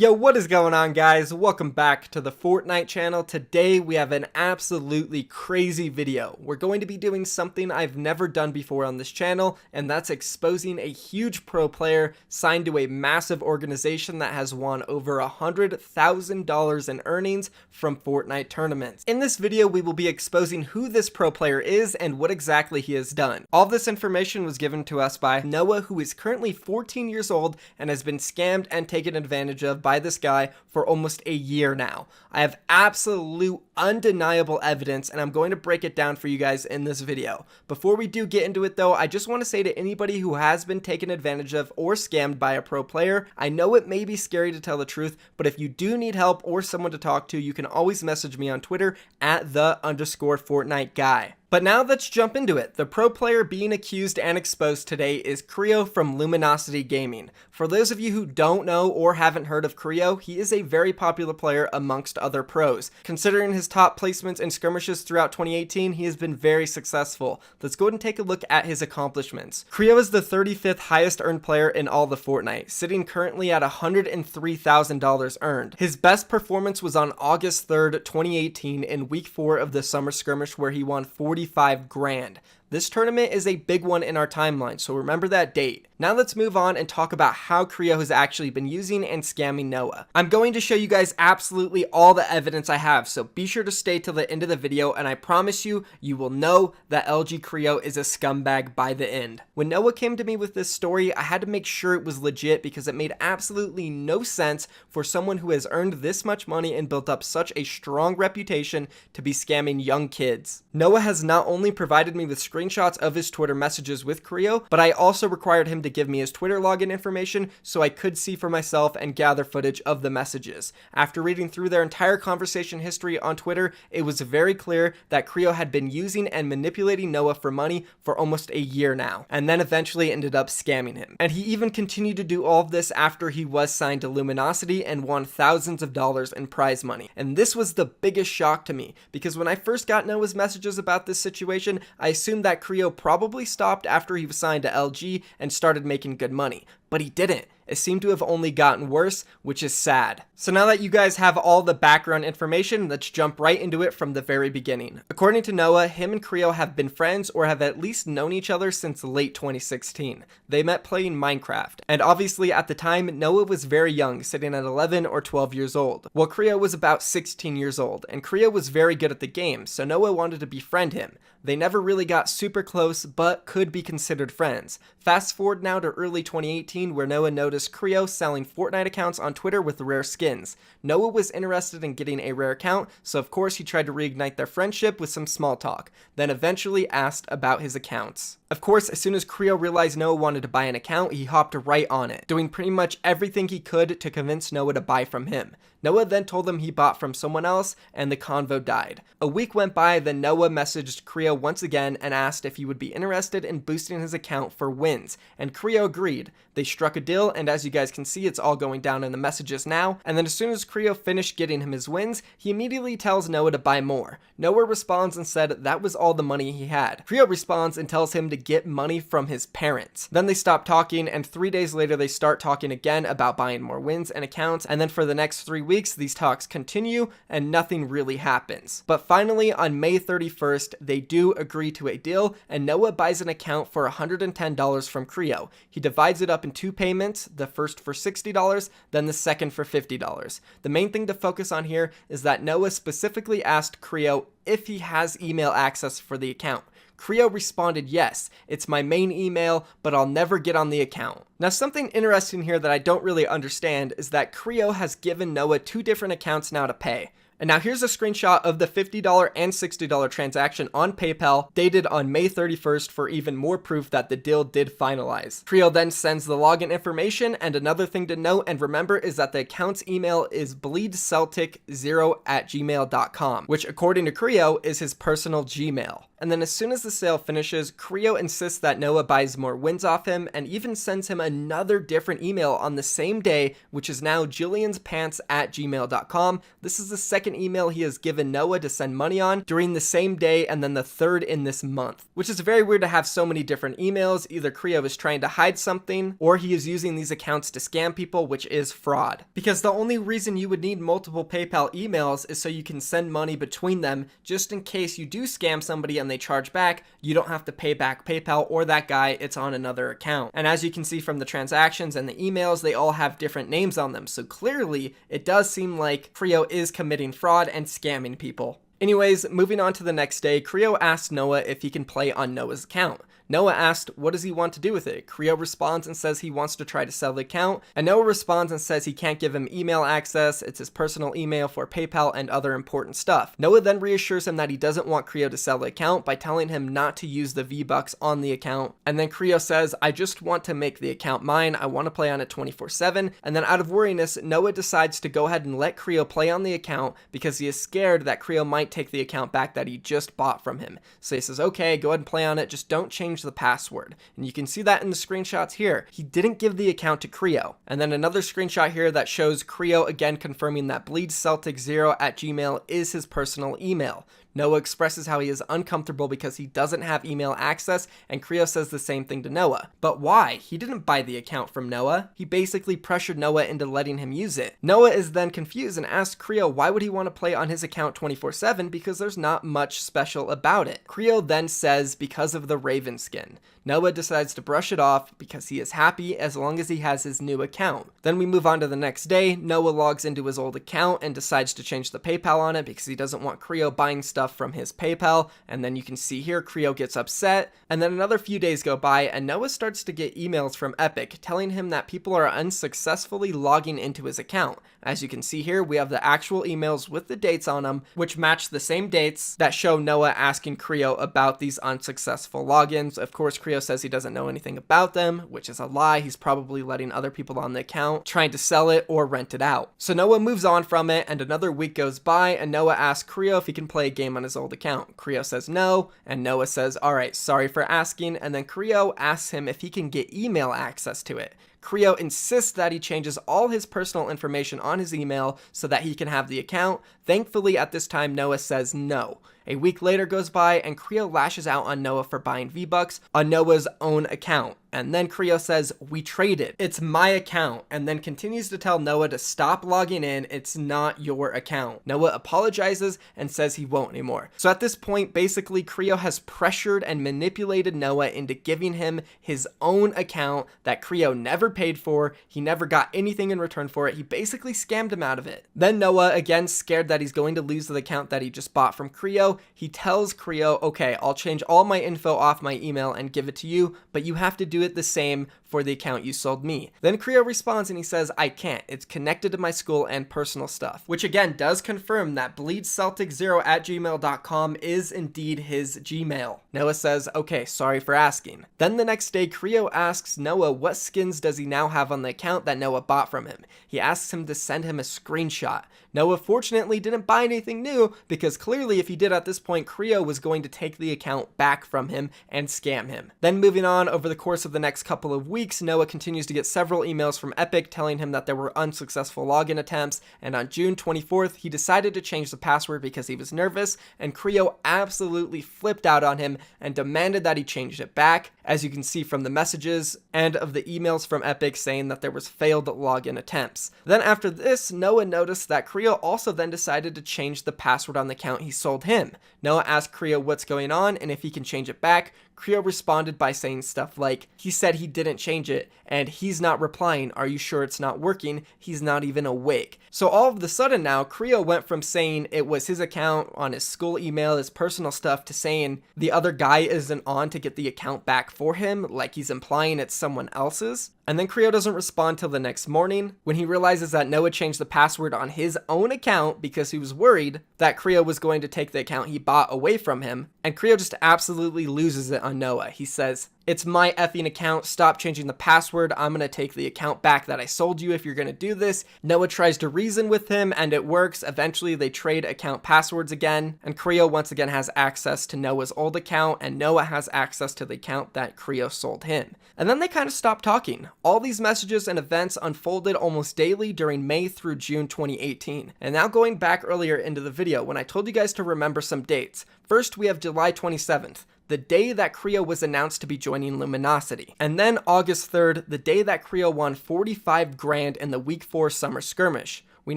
Yo, what is going on, guys? Welcome back to the Fortnite channel. Today we have an absolutely crazy video. We're going to be doing something I've never done before on this channel, and that's exposing a huge pro player signed to a massive organization that has won over $100,000 in earnings from Fortnite tournaments. In this video, we will be exposing who this pro player is and what exactly he has done. All this information was given to us by Noah, who is currently 14 years old and has been scammed and taken advantage of by this guy for almost a year now. I have absolute undeniable evidence, and I'm going to break it down for you guys in this video. Before we do get into it though, I just want to say to anybody who has been taken advantage of or scammed by a pro player, I know it may be scary to tell the truth, but if you do need help or someone to talk to, you can always message me on Twitter at @the_Fortnite guy. But now let's jump into it. The pro player being accused and exposed today is Creo from Luminosity Gaming. For those of you who don't know or haven't heard of Creo, he is a very popular player amongst other pros. Considering his top placements in skirmishes throughout 2018, he has been very successful. Let's go ahead and take a look at his accomplishments. Creo is the 35th highest earned player in all the Fortnite, sitting currently at $103,000 earned. His best performance was on August 3rd, 2018 in week 4 of the summer skirmish, where he won 45 grand. This tournament is a big one in our timeline, so remember that date. Now let's move on and talk about how Creo has actually been using and scamming Noah. I'm going to show you guys absolutely all the evidence I have, so be sure to stay till the end of the video, and I promise you, you will know that LG Creo is a scumbag by the end. When Noah came to me with this story, I had to make sure it was legit because it made absolutely no sense for someone who has earned this much money and built up such a strong reputation to be scamming young kids. Noah has not only provided me with screenshots of his Twitter messages with Creo, but I also required him to give me his Twitter login information so I could see for myself and gather footage of the messages. After reading through their entire conversation history on Twitter, it was very clear that Creo had been using and manipulating Noah for money for almost a year now, and then eventually ended up scamming him. And he even continued to do all of this after he was signed to Luminosity and won thousands of dollars in prize money. And this was the biggest shock to me, because when I first got Noah's messages about this situation, I assumed that Creo probably stopped after he was signed to LG and started making good money, but he didn't. It seemed to have only gotten worse, which is sad. So now that you guys have all the background information, let's jump right into it from the very beginning. According to Noah, him and Creo have been friends or have at least known each other since late 2016. They met playing Minecraft, and obviously at the time, Noah was very young, sitting at 11 or 12 years old, while Creo was about 16 years old, and Creo was very good at the game, so Noah wanted to befriend him. They never really got super close, but could be considered friends. Fast forward now to early 2018, where Noah noticed Creo selling Fortnite accounts on Twitter with rare skins. Noah was interested in getting a rare account, so of course he tried to reignite their friendship with some small talk, then eventually asked about his accounts. Of course, as soon as Creo realized Noah wanted to buy an account, he hopped right on it, doing pretty much everything he could to convince Noah to buy from him. Noah then told him he bought from someone else, and the convo died. A week went by, then Noah messaged Creo once again and asked if he would be interested in boosting his account for wins, and Creo agreed. They struck a deal, and as you guys can see, it's all going down in the messages now. And then as soon as Creo finished getting him his wins, he immediately tells Noah to buy more. Noah responds and said that was all the money he had. Creo responds and tells him to get money from his parents. Then they stop talking, and 3 days later they start talking again about buying more wins and accounts, and then for the next 3 weeks these talks continue and nothing really happens. But finally on May 31st they do agree to a deal, and Noah buys an account for $110 from Creo. He divides it up in 2 payments, the first for $60, then the second for $50. The main thing to focus on here is that Noah specifically asked Creo if he has email access for the account. Creo responded, yes, it's my main email, but I'll never get on the account. Now, something interesting here that I don't really understand is that Creo has given Noah 2 different accounts now to pay. And now here's a screenshot of the $50 and $60 transaction on PayPal dated on May 31st for even more proof that the deal did finalize. Creo then sends the login information, and another thing to note and remember is that the account's email is bleedceltic0@gmail.com, which according to Creo is his personal Gmail. And then as soon as the sale finishes, Creo insists that Noah buys more wins off him and even sends him a another different email on the same day, which is now julianspants@gmail.com. This is the second email he has given Noah to send money on during the same day, and then the third in this month, which is very weird to have so many different emails. Either Creo is trying to hide something, or he is using these accounts to scam people, which is fraud. Because the only reason you would need multiple PayPal emails is so you can send money between them, just in case you do scam somebody and they charge back, you don't have to pay back PayPal or that guy, it's on another account. And as you can see from the transactions and the emails, they all have different names on them. So clearly, it does seem like Creo is committing fraud and scamming people. Anyways, moving on to the next day, Creo asked Noah if he can play on Noah's account. Noah asked, what does he want to do with it? Creo responds and says he wants to try to sell the account, and Noah responds and says he can't give him email access, it's his personal email for PayPal and other important stuff. Noah then reassures him that he doesn't want Creo to sell the account by telling him not to use the V-Bucks on the account, and then Creo says, I just want to make the account mine, I want to play on it 24/7, and then out of worriness, Noah decides to go ahead and let Creo play on the account because he is scared that Creo might take the account back that he just bought from him. So he says, okay, go ahead and play on it, just don't change the password. And you can see that in the screenshots here. He didn't give the account to Creo. And then another screenshot here that shows Creo again confirming that bleedceltic0@gmail is his personal email. Noah expresses how he is uncomfortable because he doesn't have email access, and Creo says the same thing to Noah. But why? He didn't buy the account from Noah. He basically pressured Noah into letting him use it. Noah is then confused and asks Creo why would he want to play on his account 24/7 because there's not much special about it. Creo then says because of the Raven skin. Noah decides to brush it off because he is happy as long as he has his new account. Then we move on to the next day. Noah logs into his old account and decides to change the PayPal on it because he doesn't want Creo buying stuff from his PayPal. And then you can see here Creo gets upset. And then another few days go by and Noah starts to get emails from Epic telling him that people are unsuccessfully logging into his account. As you can see here, we have the actual emails with the dates on them, which match the same dates that show Noah asking Creo about these unsuccessful logins. Of course, Creo says he doesn't know anything about them, which is a lie. He's probably letting other people on the account, trying to sell it or rent it out. So Noah moves on from it, and another week goes by, and Noah asks Creo if he can play a game on his old account. Creo says no, and Noah says, all right, sorry for asking, and then Creo asks him if he can get email access to it. Creo insists that he changes all his personal information on his email so that he can have the account. Thankfully, at this time, Noah says no. A week later goes by and Creo lashes out on Noah for buying V-Bucks on Noah's own account. And then Creo says, we traded. It's my account. And then continues to tell Noah to stop logging in. It's not your account. Noah apologizes and says he won't anymore. So at this point, basically, Creo has pressured and manipulated Noah into giving him his own account that Creo never paid for. He never got anything in return for it. He basically scammed him out of it. Then Noah, again scared that he's going to lose the account that he just bought from Creo, he tells Creo, okay, I'll change all my info off my email and give it to you, but you have to do it the same for the account you sold me. Then Creo responds and he says, I can't. It's connected to my school and personal stuff, which again does confirm that bleedceltic0@gmail.com is indeed his Gmail. Noah says, okay, sorry for asking. Then the next day, Creo asks Noah what skins does he now have on the account that Noah bought from him. He asks him to send him a screenshot. Noah fortunately didn't buy anything new because clearly if he did at this point, Creo was going to take the account back from him and scam him. Then moving on, over the course of the next couple of weeks, Noah continues to get several emails from Epic telling him that there were unsuccessful login attempts, and on June 24th, he decided to change the password because he was nervous, and Creo absolutely flipped out on him and demanded that he changed it back, as you can see from the messages and of the emails from Epic saying that there was failed login attempts. Then after this, Noah noticed that Creo also then decided to change the password on the account he sold him. Noah asked Creo what's going on and if he can change it back. Creo responded by saying stuff like, he said he didn't change it, and he's not replying, are you sure it's not working? He's not even awake. So all of a sudden now, Creo went from saying it was his account on his school email, his personal stuff, to saying the other guy isn't on to get the account back for him, like he's implying it's someone else's. And then Creo doesn't respond till the next morning when he realizes that Noah changed the password on his own account because he was worried that Creo was going to take the account he bought away from him. And Creo just absolutely loses it on Noah. He says, "It's my effing account. Stop changing the password. I'm gonna take the account back that I sold you if you're gonna do this." Noah tries to reason with him and it works. Eventually they trade account passwords again, and Creo once again has access to Noah's old account, and Noah has access to the account that Creo sold him. And then they kind of stopped talking. All these messages and events unfolded almost daily during May through June 2018. And now going back earlier into the video when I told you guys to remember some dates. First, we have July 27th. The day that Creo was announced to be joining Luminosity. And then August 3rd, the day that Creo won 45 grand in the week 4 summer skirmish. We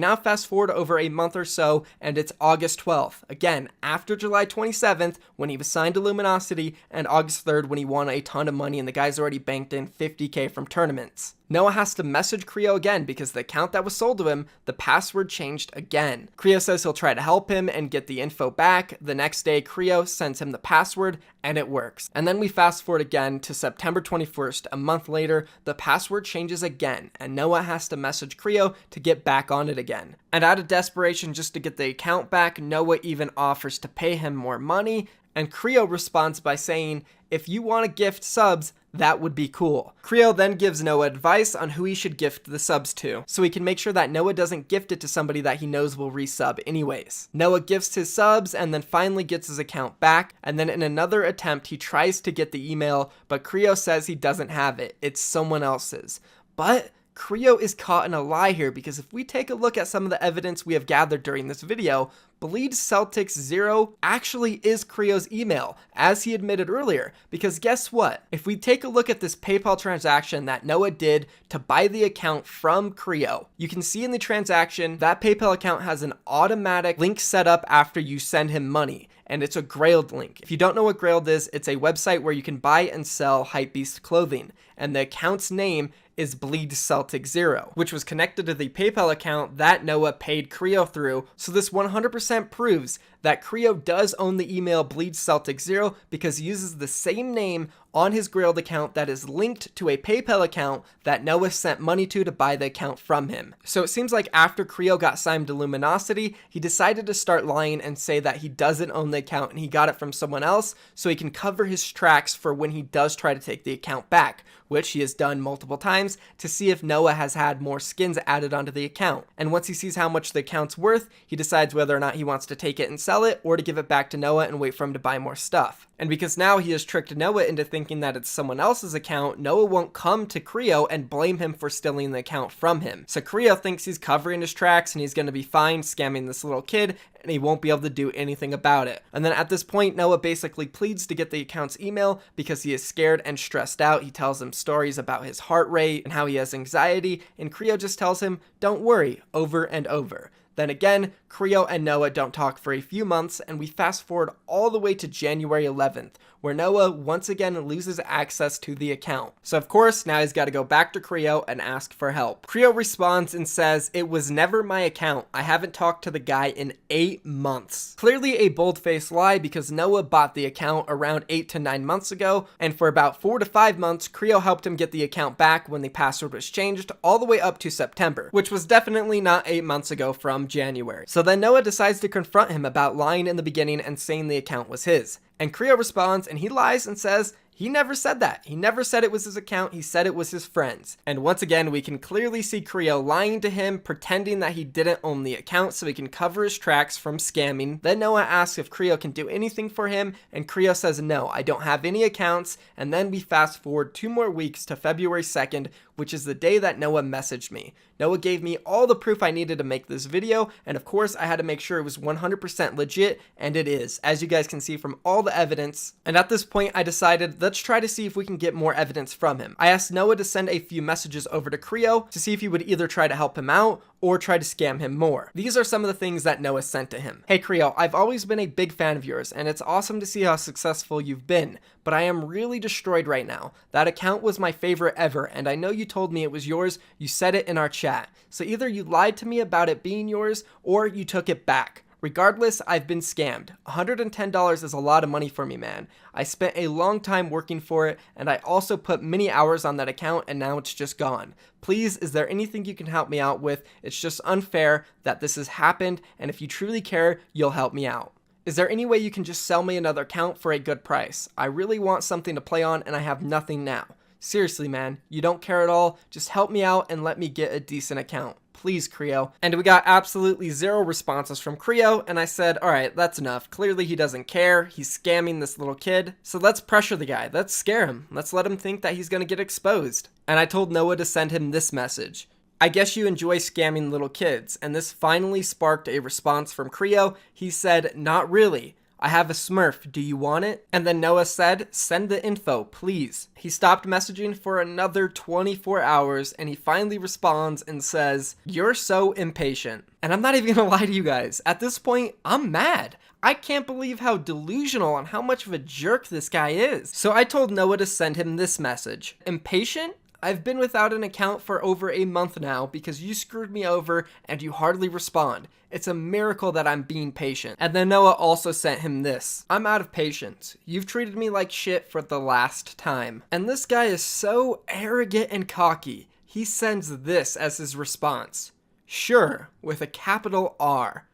now fast forward over a month or so, and it's August 12th. Again, after July 27th, when he was signed to Luminosity, and August 3rd, when he won a ton of money and the guy's already banked in 50K from tournaments. Noah has to message Creo again because the account that was sold to him, the password changed again. Creo says he'll try to help him and get the info back. The next day, Creo sends him the password, and it works. And then we fast forward again to September 21st. A month later, the password changes again, and Noah has to message Creo to get back on it again. And out of desperation just to get the account back, Noah even offers to pay him more money, and Creo responds by saying, "If you want to gift subs, that would be cool." Creo then gives Noah advice on who he should gift the subs to, so he can make sure that Noah doesn't gift it to somebody that he knows will resub anyways. Noah gifts his subs and then finally gets his account back, and then in another attempt he tries to get the email, but Creo says he doesn't have it, it's someone else's. But Creo is caught in a lie here, because if we take a look at some of the evidence we have gathered during this video, Bleed Celtics 0 actually is Creo's email, as he admitted earlier, because guess what? If we take a look at this PayPal transaction that Noah did to buy the account from Creo, you can see in the transaction that PayPal account has an automatic link set up after you send him money. And it's a Grailed link. If you don't know what Grailed is, it's a website where you can buy and sell Hypebeast clothing, and the account's name is Bleed Celtic 0, which was connected to the PayPal account that Noah paid Creo through. So this 100% proves that Creo does own the email Bleed Celtic 0 because he uses the same name on his Grailed account that is linked to a PayPal account that Noah sent money to buy the account from him. So it seems like after Creo got signed to Luminosity, he decided to start lying and say that he doesn't own the account and he got it from someone else so he can cover his tracks for when he does try to take the account back, which he has done multiple times to see if Noah has had more skins added onto the account. And once he sees how much the account's worth, he decides whether or not he wants to take it and sell it or to give it back to Noah and wait for him to buy more stuff. And because now he has tricked Noah into thinking that it's someone else's account, Noah won't come to Creo and blame him for stealing the account from him. So Creo thinks he's covering his tracks and he's going to be fine scamming this little kid, and he won't be able to do anything about it. And then at this point, Noah basically pleads to get the account's email because he is scared and stressed out. He tells him stories about his heart rate and how he has anxiety, and Creo just tells him, "Don't worry," over and over. Then again, Creo and Noah don't talk for a few months, and we fast forward all the way to January 11th, where Noah once again loses access to the account. So of course, now he's got to go back to Creo and ask for help. Creo responds and says, "It was never my account. I haven't talked to the guy in 8 months. Clearly a bold-faced lie because Noah bought the account around 8 to 9 months ago, and for about 4 to 5 months, Creo helped him get the account back when the password was changed all the way up to September, which was definitely not 8 months ago from January. So then Noah decides to confront him about lying in the beginning and saying the account was his. And Creo responds and he lies and says he never said that. He never said it was his account. He said it was his friend's. And once again, we can clearly see Creo lying to him, pretending that he didn't own the account so he can cover his tracks from scamming. Then Noah asks if Creo can do anything for him, and Creo says, "No, I don't have any accounts." And then we fast forward 2 more weeks to February 2nd, which is the day that Noah messaged me. Noah gave me all the proof I needed to make this video, and of course I had to make sure it was 100% legit, and it is, as you guys can see from all the evidence. And at this point I decided, let's try to see if we can get more evidence from him. I asked Noah to send a few messages over to Creo to see if he would either try to help him out or try to scam him more. These are some of the things that Noah sent to him. "Hey Creo, I've always been a big fan of yours, and it's awesome to see how successful you've been, but I am really destroyed right now. That account was my favorite ever, and I know you told me it was yours. You said it in our chat. So either you lied to me about it being yours, or you took it back. Regardless, I've been scammed. $110 is a lot of money for me, man. I spent a long time working for it, and I also put many hours on that account, and now it's just gone. Please, is there anything you can help me out with? It's just unfair that this has happened, and if you truly care, you'll help me out." Is there any way you can just sell me another account for a good price? I really want something to play on and I have nothing now. Seriously, man, you don't care at all. Just help me out and let me get a decent account. Please, Creo. And we got absolutely zero responses from Creo, and I said, alright, that's enough. Clearly he doesn't care. He's scamming this little kid. So let's pressure the guy. Let's scare him. Let's let him think that he's gonna get exposed. And I told Noah to send him this message. I guess you enjoy scamming little kids. And this finally sparked a response from Creo. He said, not really. I have a Smurf, do you want it? And then Noah said, send the info, please. He stopped messaging for another 24 hours and he finally responds and says, you're so impatient. And I'm not even gonna lie to you guys, at this point, I'm mad. I can't believe how delusional and how much of a jerk this guy is. So I told Noah to send him this message. Impatient? I've been without an account for over a month now because you screwed me over and you hardly respond. It's a miracle that I'm being patient. And then Noah also sent him this. I'm out of patience. You've treated me like shit for the last time. And this guy is so arrogant and cocky. He sends this as his response. Sure, with a capital R.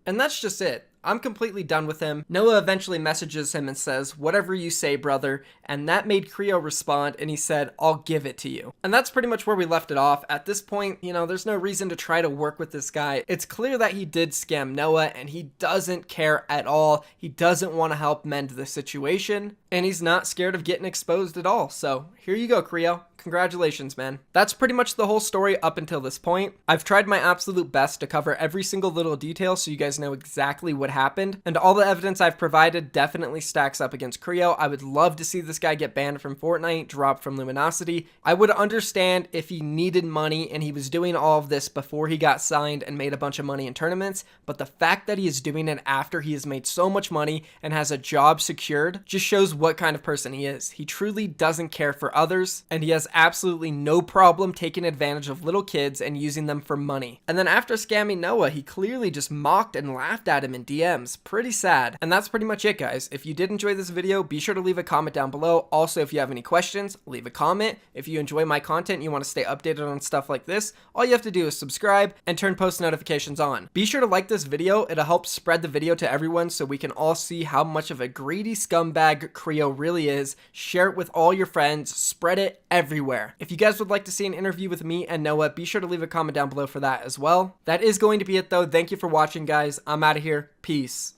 And that's just it. I'm completely done with him. Noah eventually messages him and says, whatever you say, brother. And that made Creo respond and he said, I'll give it to you. And that's pretty much where we left it off. At this point, there's no reason to try to work with this guy. It's clear that he did scam Noah and he doesn't care at all. He doesn't want to help mend the situation and he's not scared of getting exposed at all. So here you go, Creo. Congratulations, man. That's pretty much the whole story up until this point. I've tried my absolute best to cover every single little detail so you guys know exactly what happened, and all the evidence I've provided definitely stacks up against Creo. I would love to see this guy get banned from Fortnite, dropped from Luminosity. I would understand if he needed money and he was doing all of this before he got signed and made a bunch of money in tournaments, but the fact that he is doing it after he has made so much money and has a job secured just shows what kind of person he is. He truly doesn't care for others, and he has absolutely no problem taking advantage of little kids and using them for money. And then after scamming Noah, he clearly just mocked and laughed at him in DMs. Pretty sad. And that's pretty much it, guys. If you did enjoy this video, be sure to leave a comment down below. Also, if you have any questions, leave a comment. If you enjoy my content and you want to stay updated on stuff like this, all you have to do is subscribe and turn post notifications on. Be sure to like this video. It'll help spread the video to everyone so we can all see how much of a greedy scumbag Creo really is. Share it with all your friends. Spread it everywhere. If you guys would like to see an interview with me and Noah, be sure to leave a comment down below for that as well. That is going to be it though. Thank you for watching, guys. I'm out of here. Peace.